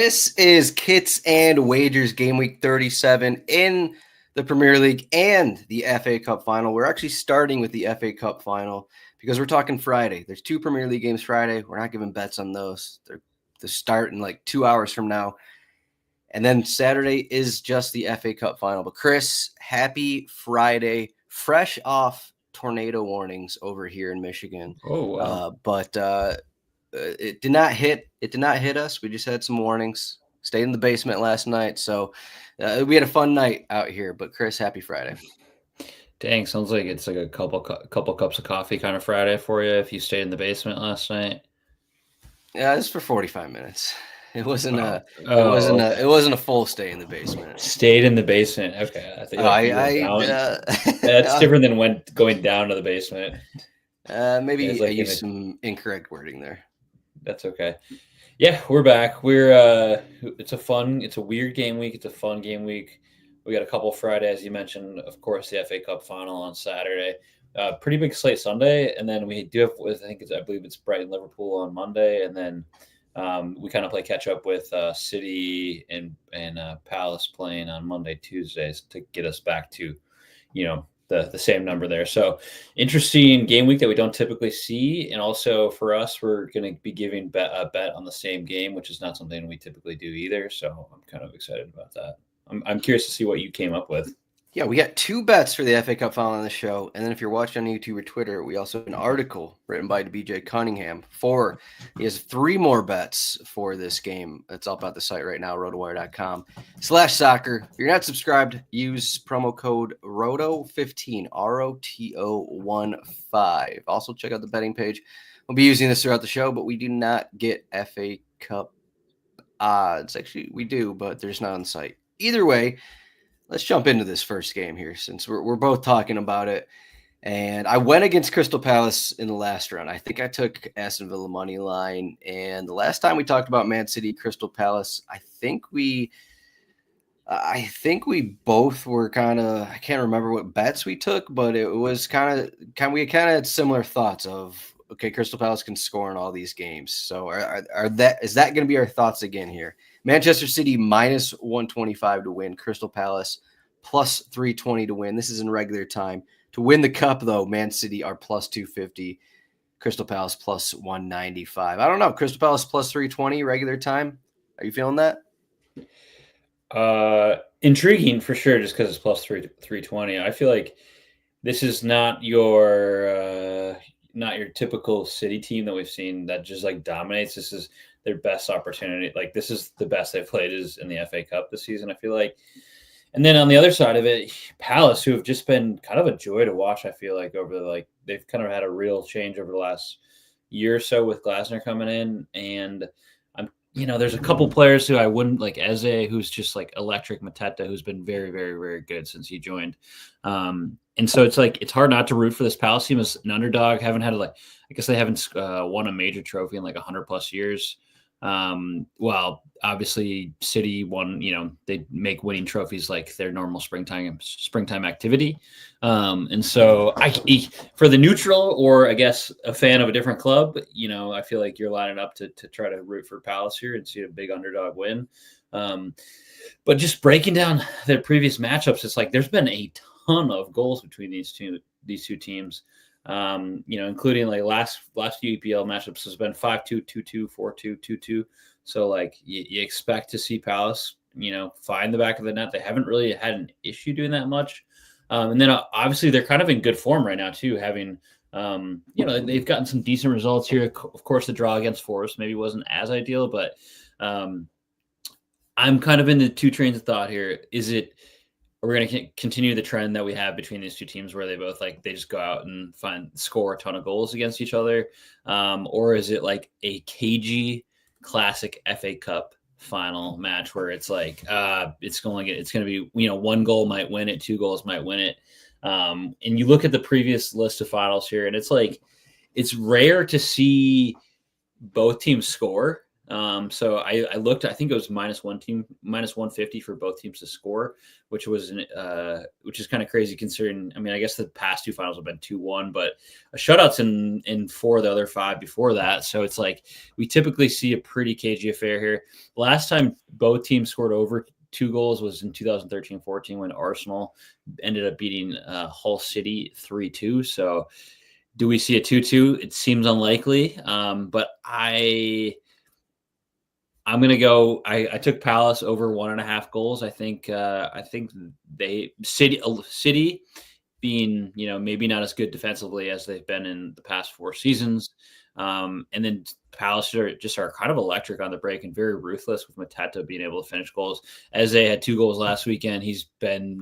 This is Kits and Wagers Game Week 37 in the Premier League and the FA Cup Final. We're actually starting with the FA Cup Final because we're talking Friday. There's 2 Premier League games Friday. We're not giving bets on those. They're to start in like 2 hours from now. And then Saturday is just the FA Cup Final. But Chris, happy Friday. Fresh off tornado warnings over here in Michigan. Oh, wow. It did not hit. It did not hit us. We just had some warnings. Stayed in the basement last night, so we had a fun night out here. But Chris, happy Friday! Dang, sounds like it's like a couple cups of coffee kind of Friday for you. If you stayed in the basement last night, yeah, this for 45 minutes. It wasn't okay. It wasn't a full stay in the basement. Stayed in the basement. Okay, I think that's different than going down to the basement. Maybe I used some incorrect wording there. That's okay. Yeah, we're back. It's a weird game week. It's a fun game week. We got a couple Friday, as you mentioned, of course, the FA Cup final on Saturday. Pretty big slate Sunday, and then we do have, I believe it's Brighton Liverpool on Monday, and then we kind of play catch up with City and Palace playing on Monday, Tuesdays to get us back to, the same number there. So interesting game week that we don't typically see. And also for us, we're going to be giving a bet on the same game, which is not something we typically do either. So I'm kind of excited about that. I'm curious to see what you came up with. Yeah, we got 2 bets for the FA Cup final on the show. And then if you're watching on YouTube or Twitter, we also have an article written by BJ Cunningham. He has 3 more bets for this game. It's up at the site right now, rotowire.com/soccer. If you're not subscribed, use promo code ROTO15, ROTO15. Also check out the betting page. We'll be using this throughout the show, but we do not get FA Cup odds. Actually, we do, but they're just not on the site. Either way, let's jump into this first game here since we're both talking about it. And I went against Crystal Palace in the last round. I think I took Aston Villa money line. And the last time we talked about Man City, Crystal Palace, I think we both were kind of, I can't remember what bets we took, but it was we had similar thoughts of, okay, Crystal Palace can score in all these games. So is that going to be our thoughts again here? Manchester City minus 125 to win. Crystal Palace plus 320 to win. This is in regular time. To win the cup, though, Man City are plus 250. Crystal Palace plus 195. I don't know. Crystal Palace plus 320 regular time. Are you feeling that? Intriguing for sure, just because it's plus 320. I feel like this is not your typical City team that we've seen that just like dominates. This is their best opportunity. Like this is the best they've played is in the FA Cup this season, I feel like. And then on the other side of it, Palace, who have just been kind of a joy to watch, I feel like they've kind of had a real change over the last year or so with Glasner coming in. And there's a couple players who I wouldn't like, Eze, who's just like electric, Mateta, who's been very, very, very good since he joined. And so it's hard not to root for this Palace team as an underdog. I guess they haven't won a major trophy in like 100 plus years. Well, obviously City won, they make winning trophies like their normal springtime activity. And so for the neutral, or I guess a fan of a different club, I feel like you're lining up to try to root for Palace here and see a big underdog win. But just breaking down their previous matchups, it's like there's been a ton of goals between these two teams. Including like last few EPL matchups has been 5-2, 2-2, 4-2, 2-2. So like you expect to see Palace, find the back of the net. They haven't really had an issue doing that much. And then obviously they're kind of in good form right now too, having, they've gotten some decent results here. Of course, the draw against Forest maybe wasn't as ideal, but I'm kind of in the 2 trains of thought here. We're going to continue the trend that we have between these 2 teams where they both they just go out and score a ton of goals against each other? Or is it like a cagey classic FA Cup final match where it's like, it's going to be, 1 goal might win it, 2 goals might win it. And you look at the previous list of finals here and it's like, it's rare to see both teams score. So I looked, I think it was minus 150 for both teams to score, which is kind of crazy considering, I mean, I guess the past two finals have been 2-1, but a shutouts in 4 of the other 5 before that. So it's like, we typically see a pretty cagey affair here. Last time both teams scored over 2 goals was in 2013-14 when Arsenal ended up beating Hull City 3-2. So do we see a 2-2? It seems unlikely, but I'm gonna go. I took Palace over 1.5 goals. I think City being, maybe not as good defensively as they've been in the past 4 seasons. And then Palace are kind of electric on the break and very ruthless with Mateta being able to finish goals. As they had 2 goals last weekend, he's been,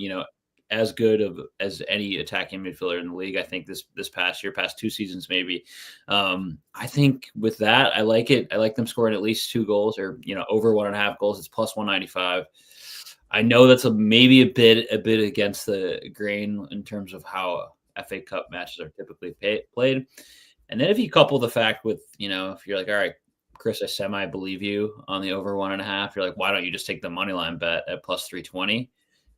as good as any attacking midfielder in the league. I think this past 2 seasons, maybe. I think with that, I like it. I like them scoring at least 2 goals or, over 1.5 goals. It's plus 195. I know that's maybe a bit against the grain in terms of how FA Cup matches are typically played. And then if you couple the fact with, if you're like, all right, Chris, I semi believe you on the over 1.5, you're like, why don't you just take the money line bet at plus 320?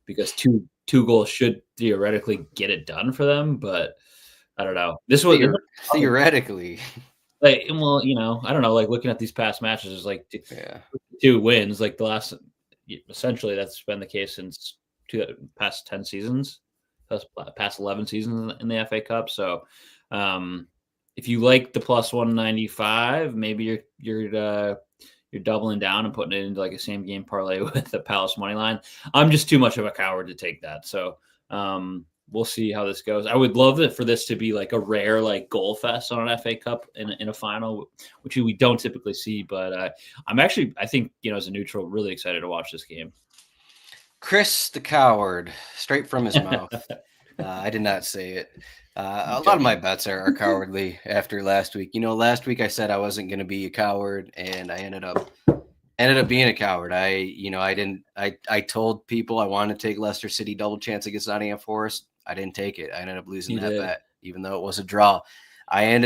Because two goals should theoretically get it done for them, but I don't know. This was theoretically. Like, well, I don't know. Like looking at these past matches, is like 2 wins. Like the last, essentially, that's been the case since past 10 seasons, past 11 seasons in the FA Cup. So, if you like the plus 195, maybe you're doubling down and putting it into like a same game parlay with the Palace money line. I'm just too much of a coward to take that. So we'll see how this goes. I would love it for this to be like a rare like goal fest on an FA Cup in a final, which we don't typically see. But I'm actually, I think, as a neutral, really excited to watch this game. Chris the coward, straight from his mouth. I did not say it. A lot of my bets are cowardly after last week. Last week I said I wasn't going to be a coward, and I ended up being a coward. I told people I wanted to take Leicester City double chance against Nottingham Forest. I didn't take it. I ended up losing that bet, even though it was a draw. Then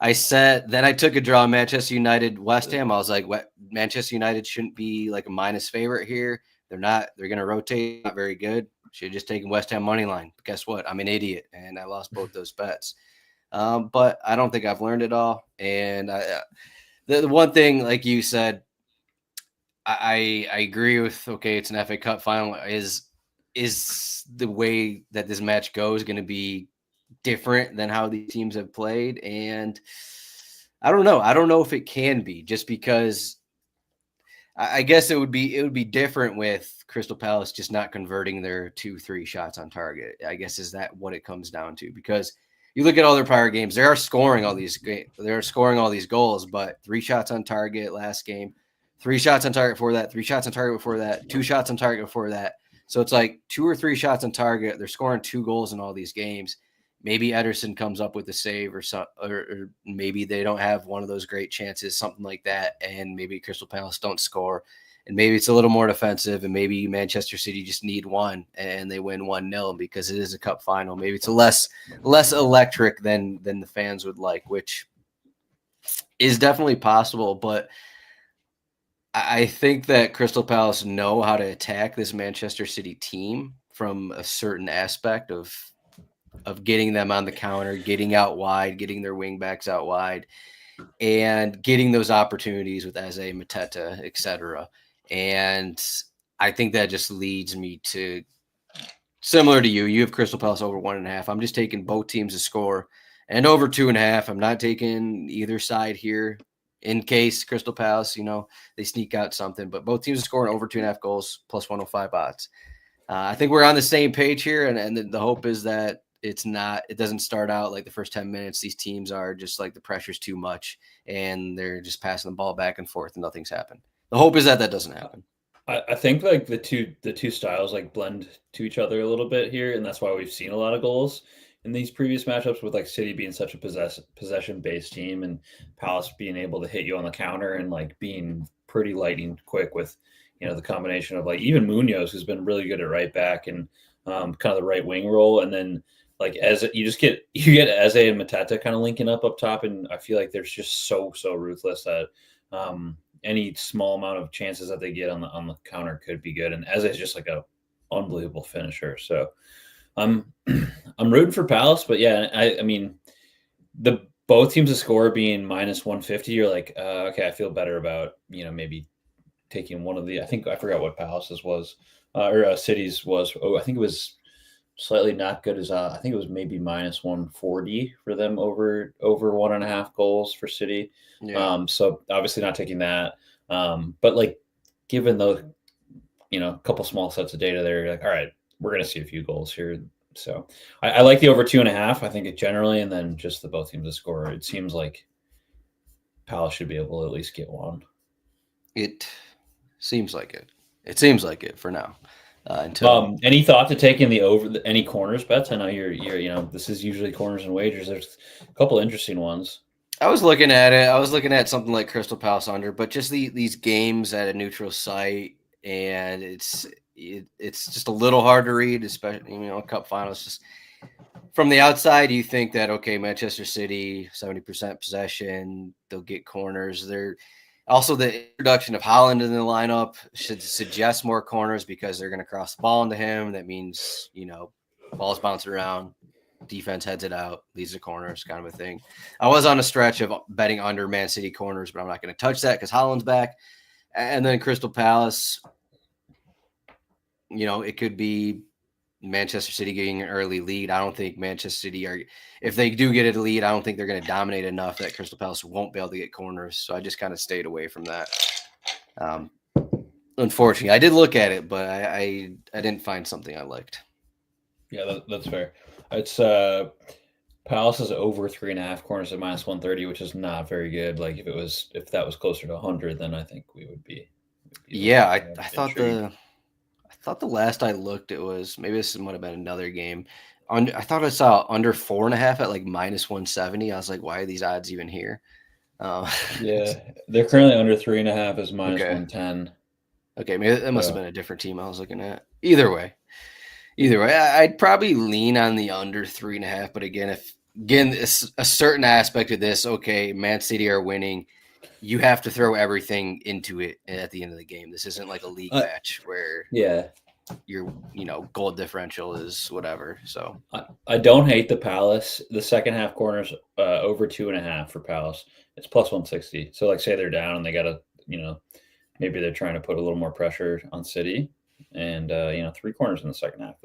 I took a draw, Manchester United, West Ham. I was like, Manchester United shouldn't be like a minus favorite here. They're not. They're going to rotate. Not very good. Should have just taken West Ham money line. But guess what? I'm an idiot, and I lost both those bets. But I don't think I've learned it all. And the one thing, like you said, I agree with. Okay, it's an FA Cup final. Is the way that this match goes going to be different than how these teams have played? And I don't know. I don't know if it can be, just because I guess it would be different with Crystal Palace just not converting their 2-3 shots on target. I guess is that what it comes down to? Because you look at all their prior games, they are scoring all these goals, but 3 shots on target last game, 3 shots on target before that, 3 shots on target before that, 2 shots on target before that. So it's like 2 or 3 shots on target. They're scoring 2 goals in all these games. Maybe Ederson comes up with a save or maybe they don't have one of those great chances, something like that. And maybe Crystal Palace don't score, and maybe it's a little more defensive, and maybe Manchester City just need one and they win 1-0 because it is a cup final. Maybe it's a less electric than the fans would like, which is definitely possible. But I think that Crystal Palace know how to attack this Manchester City team from a certain aspect of getting them on the counter, getting out wide, getting their wing backs out wide, and getting those opportunities with Eze, Mateta, etc. And I think that just leads me to, similar to you, you have Crystal Palace over 1.5. I'm just taking both teams to score and over 2.5. I'm not taking either side here in case Crystal Palace, they sneak out something. But both teams are scoring over 2.5 goals, plus 105 odds. I think we're on the same page here, and the hope is that it doesn't start out like the first 10 minutes. These teams are just like the pressure's too much and they're just passing the ball back and forth and nothing's happened. The hope is that doesn't happen. I think like the two styles like blend to each other a little bit here, and that's why we've seen a lot of goals in these previous matchups, with like City being such a possession based team and Palace being able to hit you on the counter and like being pretty lightning quick with the combination of like even Munoz, who's been really good at right back and kind of the right wing role, and then like as you get Eze and Mateta kind of linking up top, and I feel like they're just so ruthless that Any small amount of chances that they get on the counter could be good. And Eze is just like a unbelievable finisher. So I'm rooting for Palace, but yeah, I mean the both teams to score being minus 150. You're like, okay, I feel better about maybe taking one of the. I think I forgot what Palace's was or City's was. Oh, I think it was slightly not good as I think it was maybe minus 140 for them over 1.5 goals for City. Yeah. So obviously not taking that. But like given those, a couple small sets of data there, you're like, all right, we're going to see a few goals here. So I like the over 2.5. I think it generally, and then just the both teams to score. It seems like Palace should be able to at least get one. It seems like it. It seems like it for now. Until any thought to taking the over any corners bets? I know you're this is usually corners and wagers. There's a couple interesting ones. I was looking at it. I was looking at something like Crystal Palace under, but just these games at a neutral site, and it's just a little hard to read, especially cup finals. Just from the outside, you think that okay, Manchester City 70% possession, they'll get corners. They're also the introduction of Haaland in the lineup should suggest more corners because they're going to cross the ball into him. That means balls bounce around. Defense heads it out. These are corners, kind of a thing. I was on a stretch of betting under Man City corners, but I'm not going to touch that because Haaland's back. And then Crystal Palace, it could be Manchester City getting an early lead. I don't think Manchester City if they do get a lead, I don't think they're going to dominate enough that Crystal Palace won't be able to get corners. So I just kind of stayed away from that. Unfortunately, I did look at it, but I didn't find something I liked. Yeah, that's fair. It's Palace is over 3.5 corners at minus 130, which is not very good. Like if that was closer to 100, then I think we would be. Yeah, I thought the last I looked, it was maybe this might have been another game. I thought I saw under 4.5 at like minus 170. I was like, why are these odds even here? Yeah, they're currently under 3.5 is minus 110. Okay, maybe that must have been a different team I was looking at. Either way, I'd probably lean on the under 3.5. But again, it's a certain aspect of this, okay, Man City are winning. You have to throw everything into it at the end of the game. This isn't like a league match where your goal differential is whatever. So I don't hate the Palace. The second half corners over 2.5 for Palace. It's plus 160. So like say they're down and they got to maybe they're trying to put a little more pressure on City, and 3 corners in the second half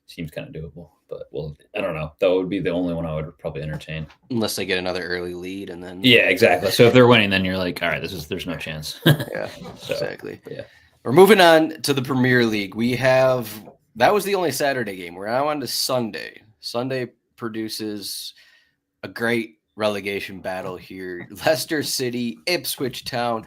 seems kind of doable. But I don't know. That would be the only one I would probably entertain, unless they get another early lead, and then exactly. So if they're winning, then you're like, all right, there's no chance. Exactly. Yeah. We're moving on to the Premier League. That was the only Saturday game. We're now on to Sunday. Sunday produces a great relegation battle here. Leicester City, Ipswich Town.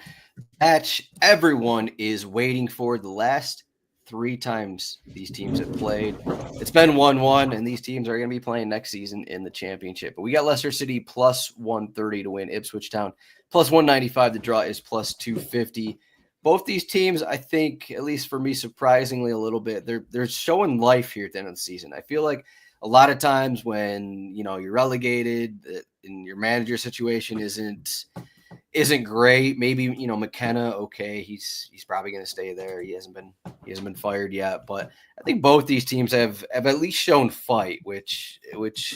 Match everyone is waiting for. The last 3 times these teams have played, it's been 1-1, and these teams are going to be playing next season in the championship. But we got Leicester City plus 130 to win. Ipswich Town plus 195. The draw is plus 250. Both these teams, I think, at least for me, surprisingly a little bit, they're showing life here at the end of the season. I feel like a lot of times when you're relegated and your manager situation isn't great. Maybe McKenna, okay, he's probably going to stay there. He hasn't been fired yet, but I think both these teams have at least shown fight, which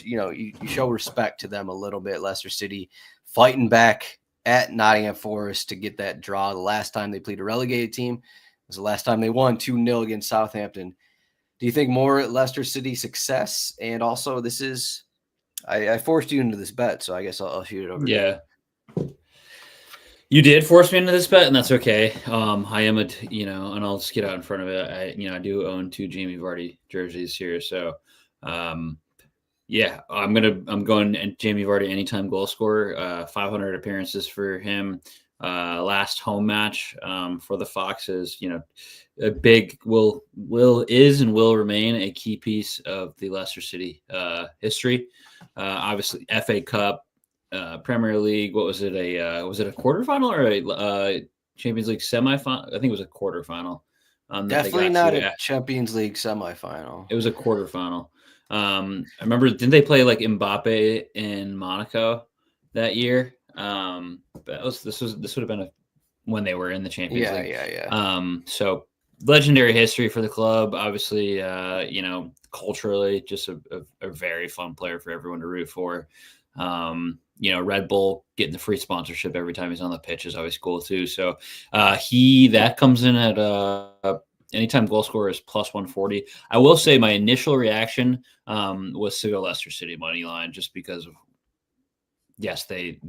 you show respect to them a little bit. Leicester City fighting back at Nottingham Forest to get that draw. The last time they played a relegated team was the last time they won 2-0 against Southampton. Do you think more Leicester City success? And also, this is I forced you into this bet, so I guess I'll shoot it over. Yeah. You did force me into this bet, and that's okay. I am and I'll just get out in front of it. I do own 2 Jamie Vardy jerseys here, so I'm going Jamie Vardy anytime goal scorer. 500 appearances for him. Last home match for the Foxes. A big will is and will remain a key piece of the Leicester City history. Obviously, FA Cup. Premier League, what was it? Was it a quarterfinal or a Champions League semifinal? I think it was a quarterfinal. Definitely not a Champions League semifinal. It was a quarterfinal. I remember, didn't they play like Mbappe in Monaco that year? But this would have been when they were in the Champions League. Yeah. So legendary history for the club. Obviously, culturally, just a very fun player for everyone to root for. Red Bull getting the free sponsorship every time he's on the pitch is always cool too. So that comes in at anytime goal scorer is plus 140. I will say my initial reaction was to go Leicester City money line just because of yes, they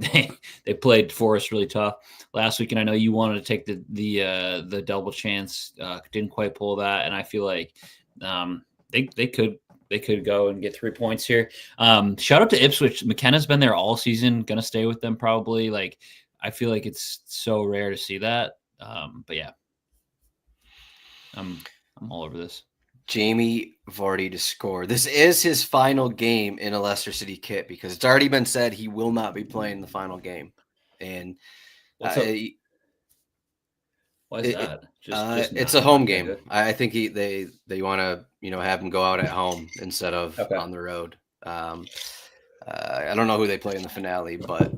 played Forest really tough last week, and I know you wanted to take the double chance, didn't quite pull that, and I feel like they could go and get 3 points here. Shout out to Ipswich. McKenna's been there all season, gonna stay with them probably. Like I feel like it's so rare to see that, but yeah, I'm all over this. Jamie Vardy to score. This is his final game in a Leicester City kit because it's already been said he will not be playing the final game. And why is that? It's a home game. I think they want to have him go out at home instead of on the road. I don't know who they play in the finale, but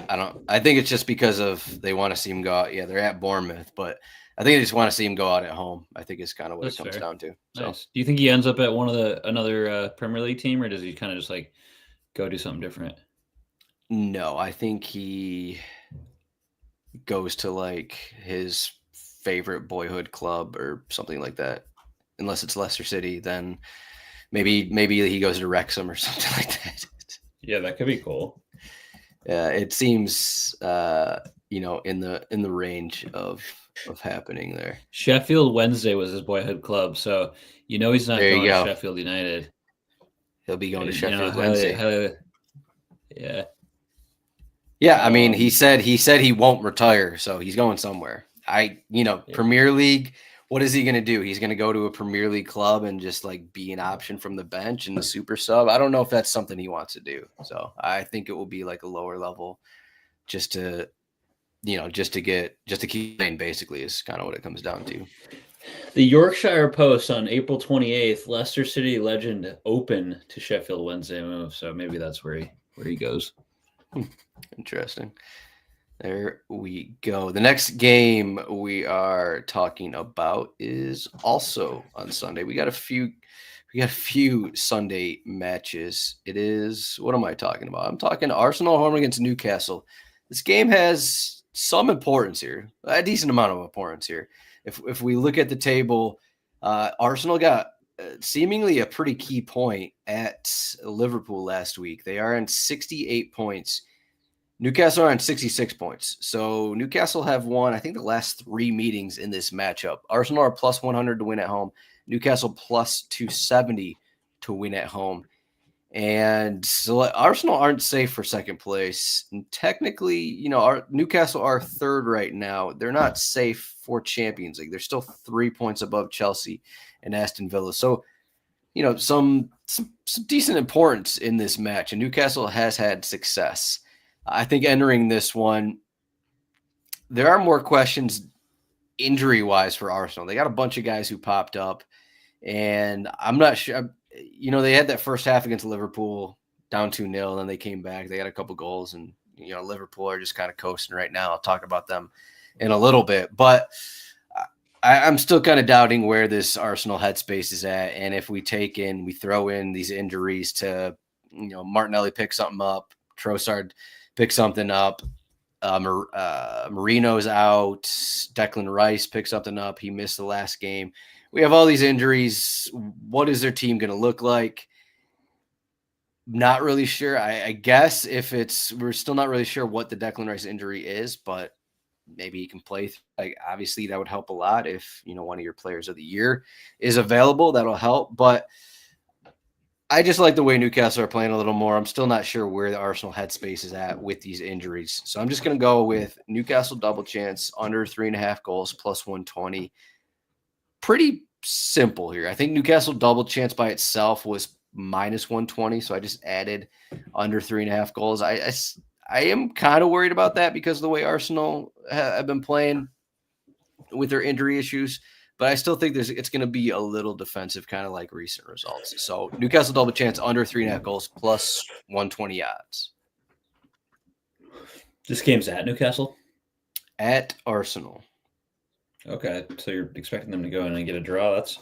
I think it's just because of they want to see him go out. Yeah, they're at Bournemouth, but I think they just want to see him go out at home. I think it's kind of what it comes down to. So. Nice. Do you think he ends up at another Premier League team, or does he kind of just like go do something different? No, I think he goes to like his favorite boyhood club or something like that. Unless it's Leicester City, then maybe he goes to Wrexham or something like that. Yeah, that could be cool. It seems in the range of happening there. Sheffield Wednesday was his boyhood club, so he's not going to Sheffield United. He'll be going to Sheffield Wednesday. Yeah. Yeah, I mean, he said he won't retire, so he's going somewhere. Premier League, what is he going to do? He's going to go to a Premier League club and just like be an option from the bench and the super sub. I don't know if that's something he wants to do. So I think it will be like a lower level just to keep playing, basically, is kind of what it comes down to. The Yorkshire Post on April 28th, Leicester City legend open to Sheffield Wednesday move. So maybe that's where he goes. Interesting. There we go. The next game we are talking about is also on Sunday. We got a few Sunday matches. It is, what am I talking about? I'm talking Arsenal home against Newcastle. This game has some importance here, a decent amount of importance here. If we look at the table, Arsenal got seemingly a pretty key point at Liverpool last week. They are on 68 points. Newcastle are on 66 points. So Newcastle have won, I think, the last 3 meetings in this matchup. Arsenal are plus 100 to win at home. Newcastle plus 270 to win at home. And so Arsenal aren't safe for second place. And technically, Newcastle are third right now. They're not safe for Champions League. They're still 3 points above Chelsea and Aston Villa. So, some decent importance in this match. And Newcastle has had success. I think entering this one, there are more questions injury-wise for Arsenal. They got a bunch of guys who popped up, and I'm not sure. They had that first half against Liverpool down 2-0, and then they came back. They had a couple goals, and, Liverpool are just kind of coasting right now. I'll talk about them in a little bit. But I'm still kind of doubting where this Arsenal headspace is at, and if we throw in these injuries to, Martinelli pick something up, Trossard pick something up, Marino's out, Declan Rice pick something up. He missed the last game. We have all these injuries. What is their team going to look like? Not really sure. I guess we're still not really sure what the Declan Rice injury is, but maybe he can play. Obviously, that would help a lot if, one of your players of the year is available. That'll help. But I just like the way Newcastle are playing a little more. I'm still not sure where the Arsenal headspace is at with these injuries. So I'm just going to go with Newcastle double chance, under 3.5 goals, plus 120. Pretty simple here. I think Newcastle double chance by itself was minus 120. So I just added under 3.5 goals. I am kind of worried about that because of the way Arsenal have been playing with their injury issues. But I still think it's going to be a little defensive, kind of like recent results. So Newcastle double chance under 3.5 goals plus 120 odds. This game's at Newcastle? At Arsenal. Okay, so you're expecting them to go in and get a draw. That's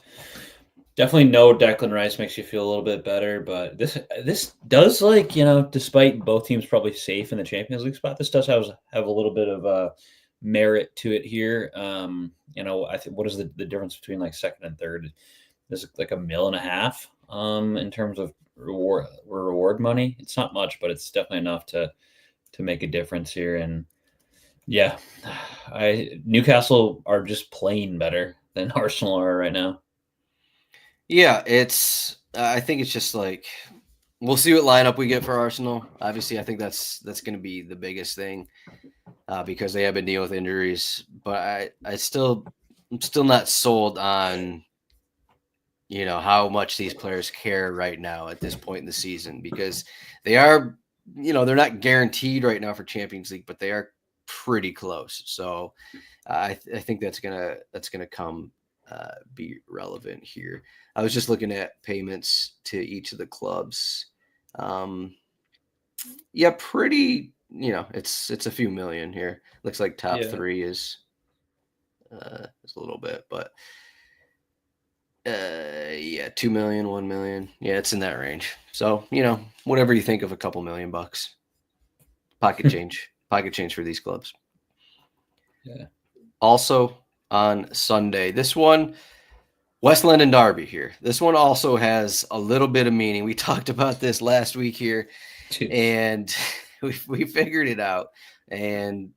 definitely no Declan Rice makes you feel a little bit better, but this does, like, despite both teams probably safe in the Champions League spot, this does have a little bit of merit to it here. I think what is the difference between like second and third? There's like $1.5 million in terms of reward money. It's not much, but it's definitely enough to make a difference here. And yeah, Newcastle are just playing better than Arsenal are right now. Yeah, it's. I think it's just like we'll see what lineup we get for Arsenal. Obviously, I think that's going to be the biggest thing because they have been dealing with injuries. But I'm still not sold on how much these players care right now at this point in the season because they are they're not guaranteed right now for Champions League, but they are pretty close. So I think that's gonna come be relevant here. I was just looking at payments to each of the clubs. Yeah, pretty. It's a few million here. Looks like top three is a little bit, but yeah, 2 million, 1 million. Yeah, it's in that range. So whatever you think of a couple $1,000,000, pocket change for these clubs. Yeah. Also on Sunday, this one, West London Derby here. This one also has a little bit of meaning. We talked about this last week here, and we figured it out. And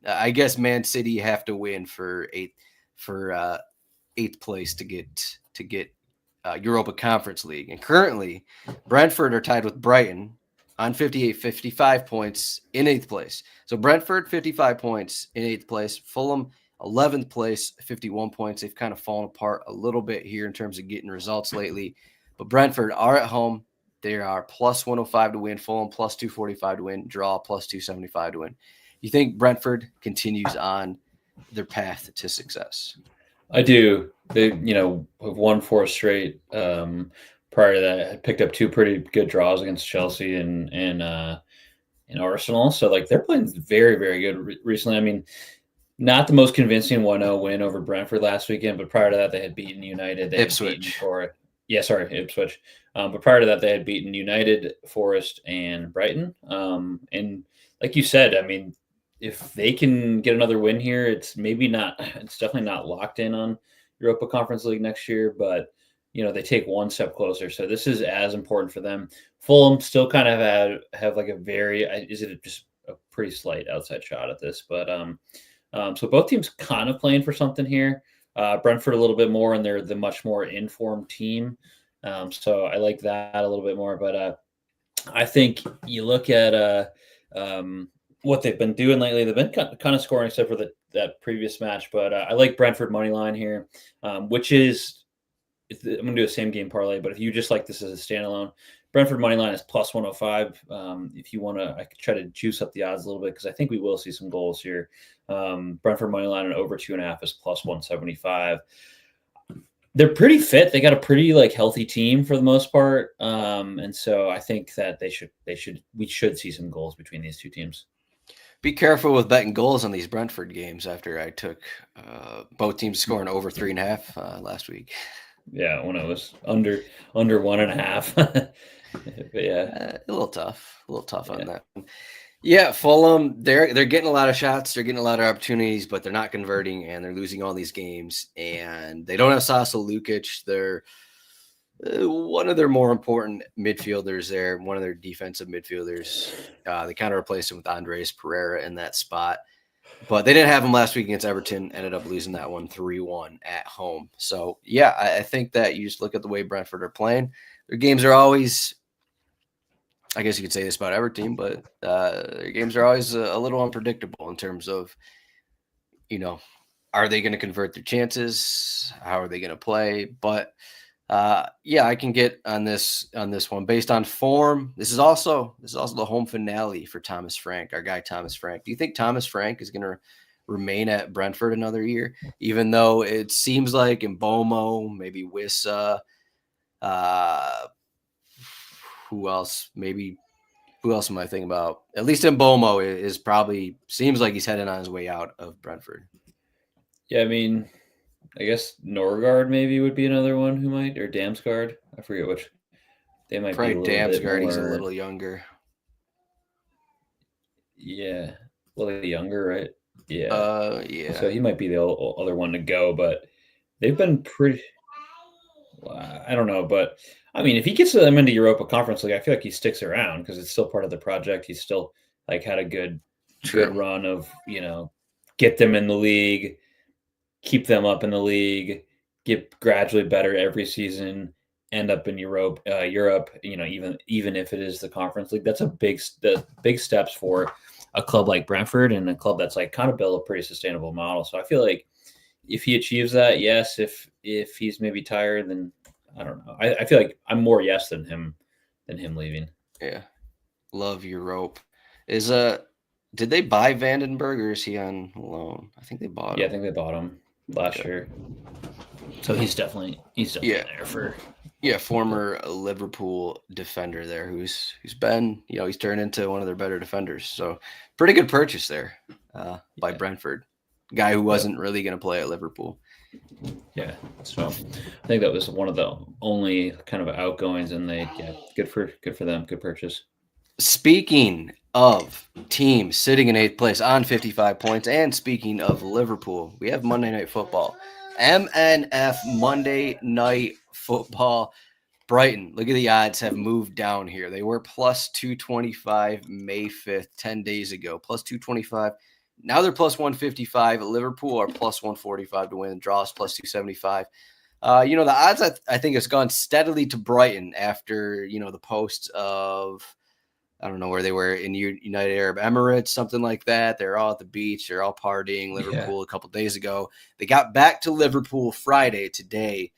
I guess Man City have to win for eighth place to get Europa Conference League. And currently, Brentford are tied with Brighton on 55 points in 8th place. So Brentford, 55 points in 8th place. Fulham, 11th place, 51 points. They've kind of fallen apart a little bit here in terms of getting results lately. But Brentford are at home. They are plus 105 to win. Fulham, plus 245 to win. Draw, plus 275 to win. You think Brentford continues on their path to success? I do. They, have won 4 straight. Prior to that, I picked up 2 pretty good draws against Chelsea and Arsenal. So like they're playing very, very good recently. I mean, not the most convincing 1-0 win over Brentford last weekend, but prior to that, they had beaten United. Ipswich. Ipswich. But prior to that, they had beaten United, Forest, and Brighton. And like you said, I mean, if they can get another win here, it's definitely not locked in on Europa Conference League next year, but they take one step closer. So this is as important for them. Fulham still kind of have like is it just a pretty slight outside shot at this, but so both teams kind of playing for something here. Brentford a little bit more, and they're the much more informed team. So I like that a little bit more, but I think you look at what they've been doing lately. They've been kind of scoring except for that previous match, but I like Brentford money line here, which is I'm going to do a same game parlay. But if you just like this as a standalone, Brentford money line is plus 105. If you want to, I could try to juice up the odds a little bit because I think we will see some goals here. Brentford money line and over 2.5 is plus 175. They're pretty fit. They got a pretty healthy team for the most part, and so I think that we should see some goals between these two teams. Be careful with betting goals on these Brentford games. After I took both teams scoring over 3.5 last week. Yeah, when it was under 1.5. But yeah, a little tough on that. Yeah, Fulham, they're getting a lot of shots, they're getting a lot of opportunities, but they're not converting, and they're losing all these games. And they don't have Sasa Lukic. They're one of their more important midfielders there, one of their defensive midfielders. They kind of replaced him with Andres Pereira in that spot. But they didn't have him last week against Everton, ended up losing that one 3-1 at home. So, yeah, I think that you just look at the way Brentford are playing. Their games are always, I guess you could say this about every team, but their games are always a little unpredictable in terms of, are they going to convert their chances? How are they going to play? But yeah, I can get on this one based on form. This is also the home finale for Thomas Frank, our guy Thomas Frank. Do you think Thomas Frank is going to remain at Brentford another year, even though it seems like Mbomo, maybe Wissa, who else? Maybe Who else am I thinking about? At least Mbomo is probably seems like he's heading on his way out of Brentford. Yeah, I mean, I guess Norgard maybe would be another one who might, or Damsgaard. I forget which. They might Probably be a little bit Damsgaard. more. He's a little younger. Yeah, a little younger, right? Yeah. Yeah. So he might be the other one to go, but they've been pretty. I don't know, but I mean, if he gets them into Europa Conference League, I feel like he sticks around because it's still part of the project. He's still like had a good run of get them in the league, keep them up in the league, get gradually better every season, end up in Europe. Even if it is the Conference League, that's the big steps for a club like Brentford and a club that's like kind of built a pretty sustainable model. So I feel like if he achieves that, yes. If he's maybe tired, then I don't know. I feel like I'm more yes than him leaving. Yeah. Love Europe. Did they buy Vandenberg or is he on loan? I think they bought him. Yeah, I think they bought him last year. So he's definitely there for former Liverpool defender there who's been, he's turned into one of their better defenders. So pretty good purchase there by Brentford. Guy who wasn't really going to play at Liverpool. Yeah. So I think that was one of the only kind of outgoings, and good for them. Good purchase. Speaking of teams sitting in 8th place on 55 points, and speaking of Liverpool, we have Monday Night Football. MNF Monday Night Football. Brighton, look at the odds have moved down here. They were plus 225 May 5th, 10 days ago. Plus 225. Now they're plus 155. Liverpool are plus 145 to win. Draws plus 275. The odds I think has gone steadily to Brighton after, the posts of, I don't know where they were in United Arab Emirates, something like that. They're all at the beach. They're all partying. Liverpool a couple days ago. They got back to Liverpool Friday today.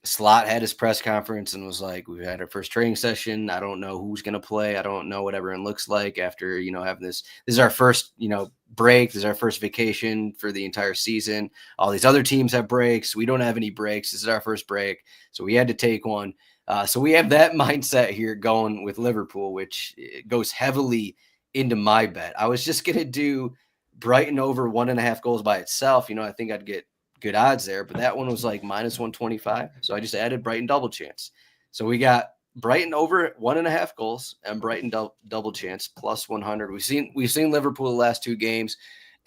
Slot had his press conference and was like, we had our first training session. I don't know who's going to play. I don't know what everyone looks like after, having this. This is our first, break. This is our first vacation for the entire season. All these other teams have breaks. We don't have any breaks. This is our first break. So we had to take one. So we have that mindset here going with Liverpool, which goes heavily into my bet. I was just going to do Brighton over 1.5 goals by itself. I think I'd get good odds there, but that one was like minus 125. So I just added Brighton double chance. So we got Brighton over 1.5 goals and Brighton double chance plus 100. We've seen Liverpool the last 2 games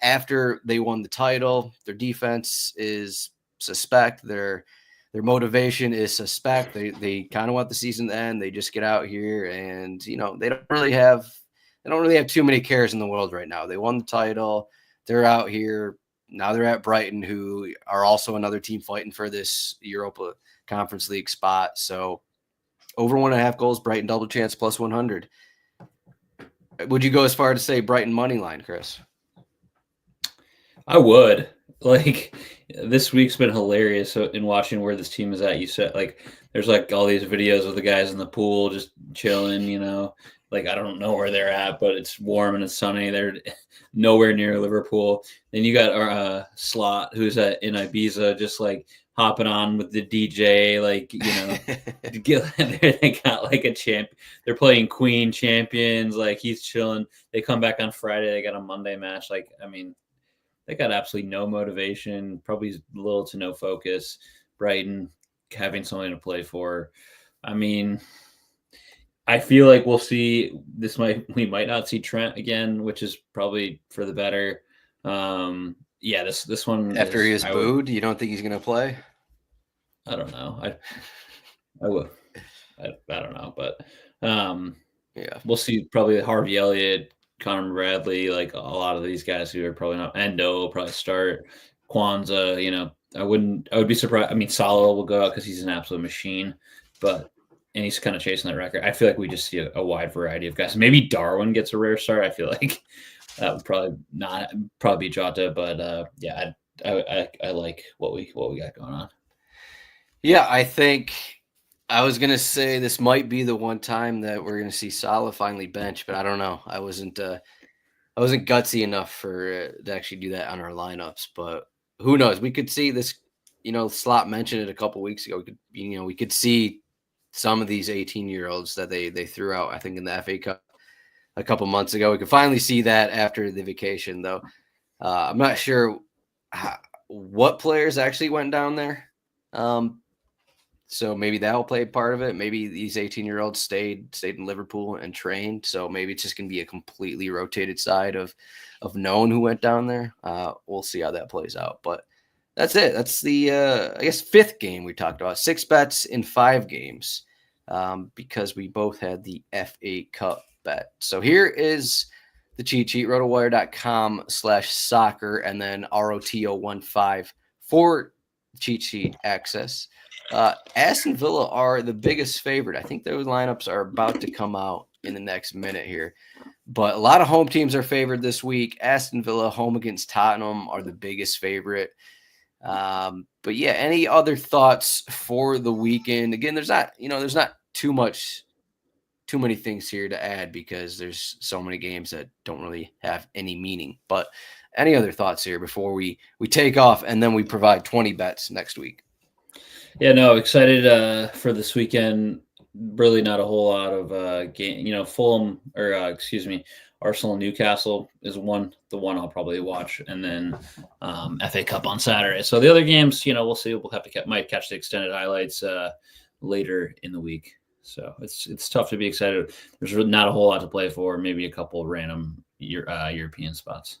after they won the title. Their defense is suspect. Their motivation is suspect. They kind of want the season to end. They just get out here and they don't really have too many cares in the world right now. They won the title. They're out here. Now they're at Brighton, who are also another team fighting for this Europa Conference League spot. So over 1.5 goals, Brighton double chance plus 100. Would you go as far to say Brighton money line, Chris? I would. Like, this week's been hilarious in watching where this team is at. You said, like, there's like all these videos of the guys in the pool just chilling, Like, I don't know where they're at, but it's warm and it's sunny. They're nowhere near Liverpool. Then you got our Slot, who's in Ibiza, just like hopping on with the DJ, like, they got like a champ. They're playing Queen champions. Like, he's chilling. They come back on Friday. They got a Monday match. Like, I mean, they got absolutely no motivation, probably little to no focus. Brighton having something to play for. I mean, I feel like we'll see we might not see Trent again, which is probably for the better. This one after he is booed, you don't think he's gonna play? I don't know. I would. I don't know, but we'll see. Probably Harvey Elliott, Connor Bradley, like a lot of these guys who are probably not. Endo will probably start. Kwanzaa, I would be surprised. I mean, Salah will go out because he's an absolute machine, and he's kind of chasing that record. I feel like we just see a wide variety of guys. Maybe Darwin gets a rare start. I feel like that would probably be Jota, but I like what we got going on. Yeah, I think I was gonna say this might be the one time that we're gonna see Salah finally bench, but I don't know. I wasn't gutsy enough to actually do that on our lineups, but who knows? We could see this. Slot mentioned it a couple weeks ago. We could see some of these 18-year-olds that they threw out, I think, in the FA Cup a couple months ago. We could finally see that after the vacation, though. I'm not sure what players actually went down there. So maybe that'll play part of it. Maybe these 18-year-olds stayed in Liverpool and trained. So maybe it's just going to be a completely rotated side of known who went down there. We'll see how that plays out. But that's it. That's the, I guess, fifth game we talked about. 6 bets in 5 games because we both had the FA Cup bet. So here is the cheat sheet, rotowire.com/soccer, and then ROTO15 for cheat sheet access. Aston Villa are the biggest favorite. I think those lineups are about to come out in the next minute here. But a lot of home teams are favored this week. Aston Villa home against Tottenham are the biggest favorite. But yeah, any other thoughts for the weekend? Again, there's not too many things here to add because there's so many games that don't really have any meaning. But any other thoughts here before we take off and then we provide 20 bets next week? Yeah, no, excited for this weekend. Really not a whole lot of game. Fulham Arsenal, Newcastle is the one I'll probably watch, and then FA Cup on Saturday. So the other games, we'll see. We'll have to might catch the extended highlights later in the week. So it's tough to be excited. There's not a whole lot to play for. Maybe a couple random European spots.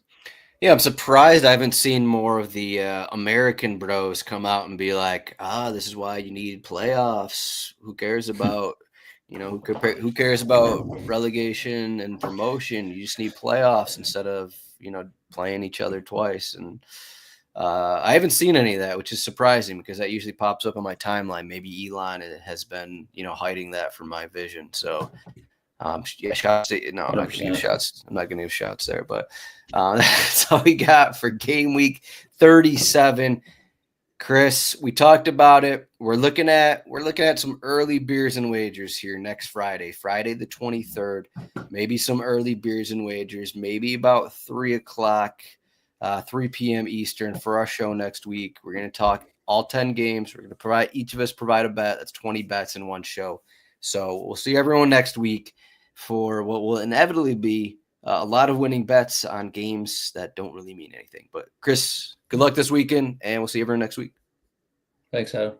Yeah, I'm surprised I haven't seen more of the American bros come out and be like, this is why you need playoffs. Who cares about, who cares about relegation and promotion? You just need playoffs instead of, playing each other twice. And I haven't seen any of that, which is surprising because that usually pops up on my timeline. Maybe Elon has been, hiding that from my vision. So shots. No, I'm not going to give shots. I'm not going to give shots there, but that's all we got for game week 37. Chris, we talked about it. We're looking at some early beers and wagers here next Friday the 23rd. Maybe some early beers and wagers. Maybe about 3 p.m. Eastern for our show next week. We're going to talk all 10 games. We're going to each of us provide a bet. That's 20 bets in one show. So we'll see everyone next week for what will inevitably be a lot of winning bets on games that don't really mean anything. But Chris, good luck this weekend, and we'll see everyone next week. Thanks, Adam.